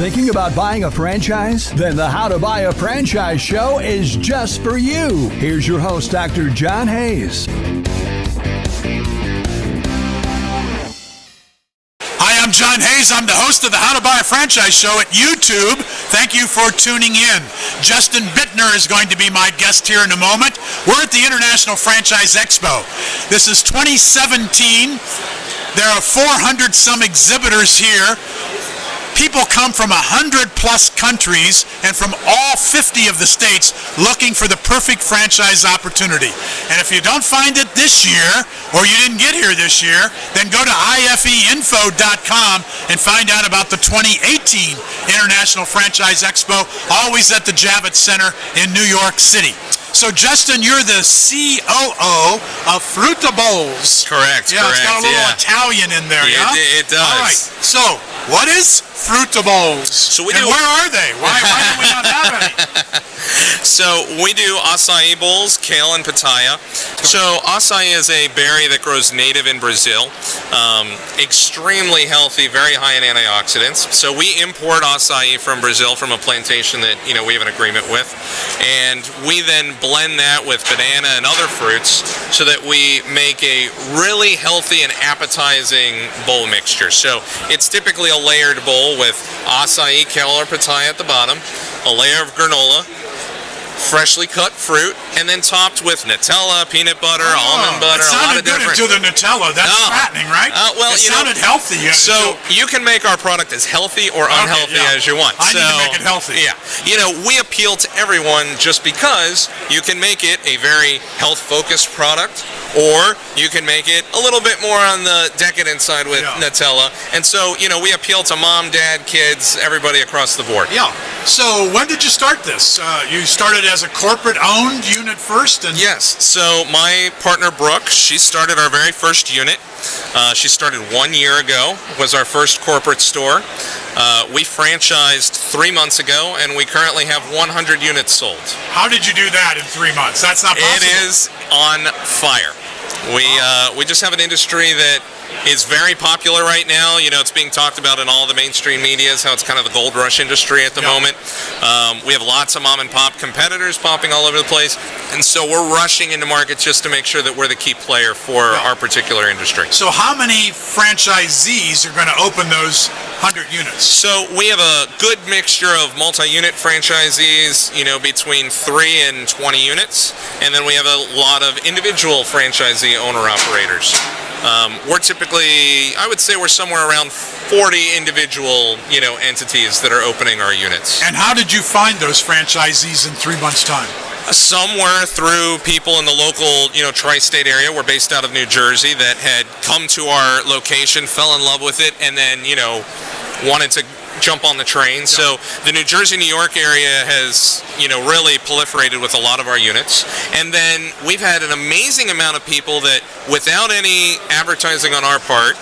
Thinking about buying a franchise? Then the How to Buy a Franchise show is just for you. Here's your host, Dr. John Hayes. Hi, I'm John Hayes. I'm the host of the How to Buy a Franchise show at YouTube. Thank you for tuning in. Justin Bitner is going to be my guest here in a moment. We're at the International Franchise Expo. This is 2017. There are 400 some exhibitors here. People come from 100 plus countries and from all 50 of the states looking for the perfect franchise opportunity. And if you don't find it this year, or you didn't get here this year, then go to ifeinfo.com and find out about the 2018 International Franchise Expo, always at the Javits Center in New York City. So, Justin, you're the COO of Frutta Bowls. Correct, yeah, correct. It's got a little Italian in there, yeah? It does. All right, so what is Frutta Bowls? So we and where are they? Why do we not have any? So we do acai bowls, kale and pitaya. So acai is a berry that grows native in Brazil. Extremely healthy, very high in antioxidants. So we import acai from Brazil from a plantation that we have an agreement with, and we then blend that with banana and other fruits so that we make a really healthy and appetizing bowl mixture. So it's typically a layered bowl with acai, kale, or pitaya at the bottom, a layer of granola, freshly cut fruit, and then topped with Nutella, peanut butter, almond butter, a lot of different. It sounded good into the Nutella. That's fattening, right? Well, it sounded healthy. So you can make our product as healthy or unhealthy as you want. I need to make it healthy. Yeah. We appeal to everyone just because you can make it a very health-focused product, or you can make it a little bit more on the decadent side with Nutella. And so, we appeal to mom, dad, kids, everybody across the board. Yeah. So when did you start this? You started as a corporate-owned unit first? And yes. So my partner, Brooke, she started our very first unit. She started 1 year ago, was our first corporate store. We franchised 3 months ago, and we currently have 100 units sold. How did you do that in 3 months? That's not possible. It is on fire. We just have an industry that is very popular right now. It's being talked about in all the mainstream medias, how it's kind of the gold rush industry at the moment. We have lots of mom and pop competitors popping all over the place, and so we're rushing into markets just to make sure that we're the key player for our particular industry. So how many franchisees are going to open those 100 units? So we have a good mixture of multi-unit franchisees, between 3 and 20 units, and then we have a lot of individual franchisee owner-operators. We're typically, I would say we're somewhere around 40 individual, entities that are opening our units. And how did you find those franchisees in 3 months' time? Some were through people in the local, tri-state area. We're based out of New Jersey that had come to our location, fell in love with it, and then, wanted to jump on the train. So the New Jersey, New York area has, really proliferated with a lot of our units. And then we've had an amazing amount of people that, without any advertising on our part,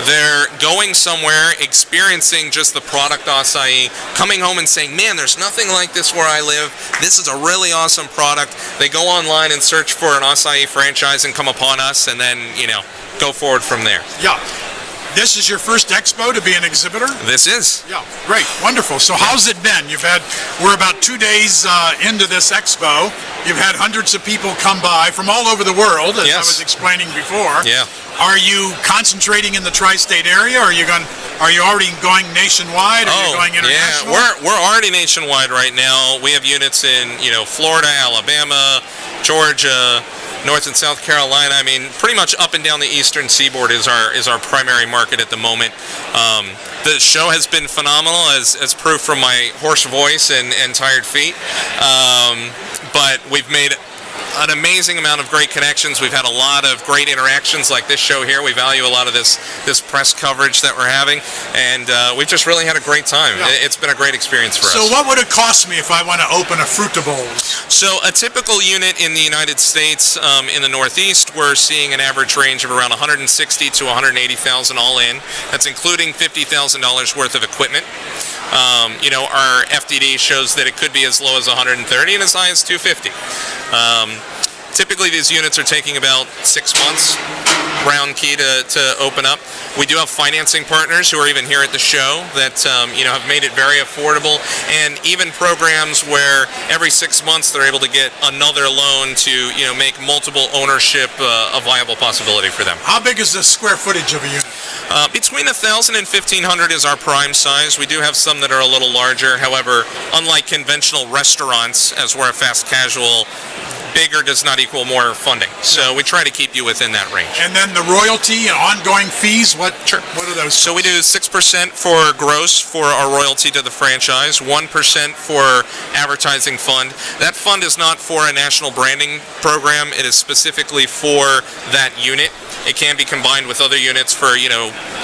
they're going somewhere, experiencing just the product acai, coming home and saying, man, there's nothing like this where I live. This is a really awesome product. They go online and search for an acai franchise and come upon us, and then, go forward from there. Yeah. This is your first expo to be an exhibitor? This is. Yeah, great, wonderful. So how's it been? We're about 2 days into this expo. You've had hundreds of people come by from all over the world, as I was explaining before. Yeah. Are you concentrating in the tri-state area? Are you already going nationwide? Are you going international? Yeah, we're already nationwide right now. We have units in, Florida, Alabama, Georgia, North and South Carolina. I mean, pretty much up and down the eastern seaboard is our primary market at the moment. The show has been phenomenal, as proof from my hoarse voice and tired feet. But we've made an amazing amount of great connections. We've had a lot of great interactions like this show here. We value a lot of this press coverage that we're having, and we've just really had a great time. Yeah. It's been a great experience for us. So what would it cost me if I want to open a Frutta Bowls? So a typical unit in the United States, in the Northeast, we're seeing an average range of around $160,000 to $180,000 all in. That's including $50,000 worth of equipment. Our FDD shows that it could be as low as $130,000 and as high as $250,000. Typically, these units are taking about 6 months round key to open up. We do have financing partners who are even here at the show that have made it very affordable, and even programs where every 6 months they're able to get another loan to make multiple ownership a viable possibility for them. How big is the square footage of a unit? Between 1,000 and 1,500 is our prime size. We do have some that are a little larger. However, unlike conventional restaurants, as we're a fast casual, bigger does not equal more funding. So we try to keep you within that range. And then the royalty and ongoing fees, what are those? So we do 6% for gross for our royalty to the franchise, 1% for advertising fund. That fund is not for a national branding program. It is specifically for that unit. It can be combined with other units for,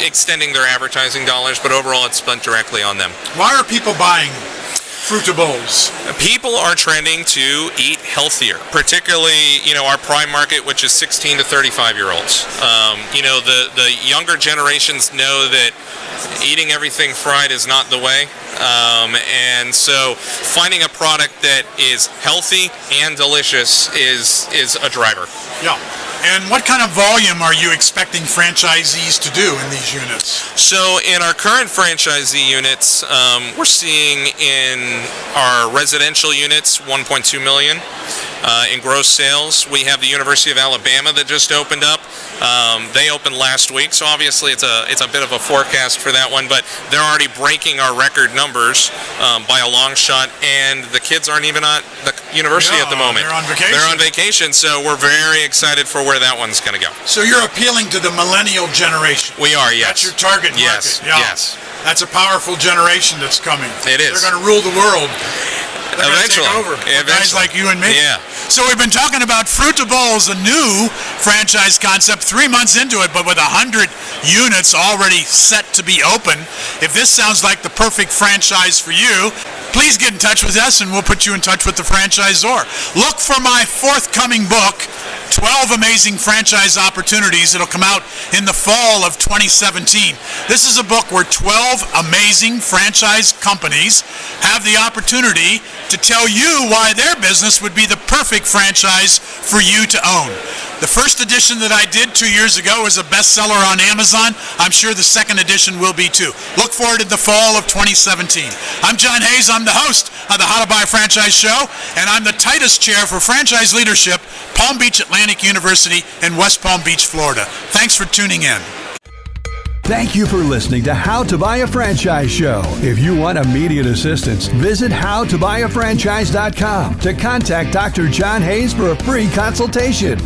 extending their advertising dollars, but overall it's spent directly on them. Why are people buying Frutta Bowls? People are trending to eat healthier, particularly, our prime market, which is 16 to 35-year-olds. The younger generations know that eating everything fried is not the way. And so finding a product that is healthy and delicious is a driver. Yeah. And what kind of volume are you expecting franchisees to do in these units? So in our current franchisee units, we're seeing in our residential units 1.2 million in gross sales. We have the University of Alabama that just opened up. They opened last week, so obviously it's a bit of a forecast for that one, but they're already breaking our record numbers by a long shot, and the kids aren't even at the university at the moment. They're on vacation, so we're very excited for where that one's going to go. So you're appealing to the millennial generation. We are, yes. That's your target market. Yes, yeah. yes. That's a powerful generation that's coming. It is. They're going to rule the world. They're Eventually. take over. Guys like you and me. Yeah. So we've been talking about Frutta Bowls, a new franchise concept, 3 months into it, but with 100 units already set to be open. If this sounds like the perfect franchise for you, please get in touch with us and we'll put you in touch with the franchisor. Look for my forthcoming book, 12 Amazing Franchise Opportunities. It'll come out in the fall of 2017. This is a book where 12 amazing franchise companies have the opportunity to tell you why their business would be the perfect franchise for you to own. The first edition that I did 2 years ago was a bestseller on Amazon. I'm sure the second edition will be too. Look for it in the fall of 2017. I'm John Hayes. I'm the host of the How to Buy a Franchise Show, and I'm the Titus Chair for Franchise Leadership, Palm Beach Atlantic University in West Palm Beach, Florida. Thanks for tuning in. Thank you for listening to How to Buy a Franchise Show. If you want immediate assistance, visit howtobuyafranchise.com to contact Dr. John Hayes for a free consultation.